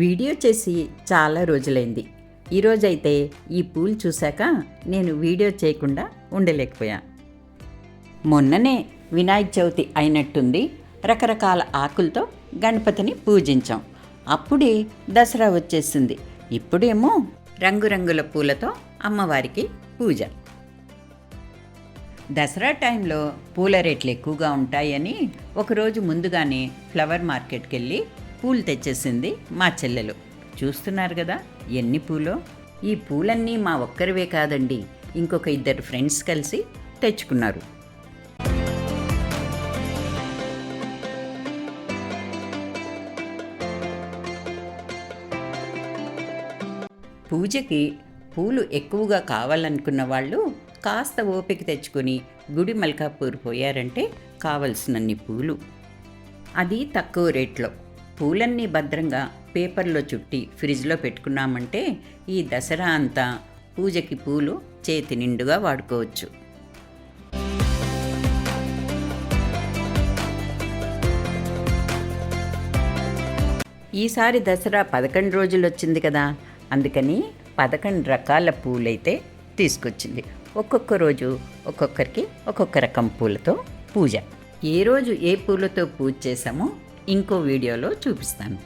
Video చేసి చాలా రోజులైంది. ఈరోజైతే ఈ పూలు చూశాక నేను వీడియో చేయకుండా ఉండలేకపోయా. మొన్ననే వినాయక చవితి అయినట్టుంది. రకరకాల ఆకులతో గణపతిని పూజించాం. అప్పుడే దసరా వచ్చేసింది. ఇప్పుడేమో రంగురంగుల పూలతో అమ్మవారికి పూజ. దసరా టైంలో పూల రేట్లు ఎక్కువగా ఉంటాయని ఒకరోజు ముందుగానే ఫ్లవర్ మార్కెట్కి వెళ్ళి పూలు తెచ్చేసింది మా చెల్లెలు. చూస్తున్నారు కదా ఎన్ని పూలో. ఈ పూలన్నీ మా ఒక్కరివే కాదండి, ఇంకొక ఇద్దరు ఫ్రెండ్స్ కలిసి తెచ్చుకున్నారు. పూజకి పూలు ఎక్కువగా కావాలనుకున్న వాళ్ళు కాస్త ఓపిక తెచ్చుకొని గుడి మల్కాపూర్ పోయారంటే కావలసినన్ని పూలు, అది తక్కువ రేట్లో. పూలన్నీ భద్రంగా పేపర్లో చుట్టి ఫ్రిడ్జ్లో పెట్టుకున్నామంటే ఈ దసరా అంతా పూజకి పూలు చేతి నిండుగా వాడుకోవచ్చు. ఈసారి దసరా 11 రోజులు వచ్చింది కదా, అందుకని 11 రకాల పూలైతే తీసుకొచ్చింది. ఒక్కొక్క రోజు ఒక్కొక్కరికి ఒక్కొక్క రకం పూలతో పూజ. ఏ రోజు ఏ పూలతో పూజ చేసామో ఇంకో వీడియోలో చూపిస్తాను.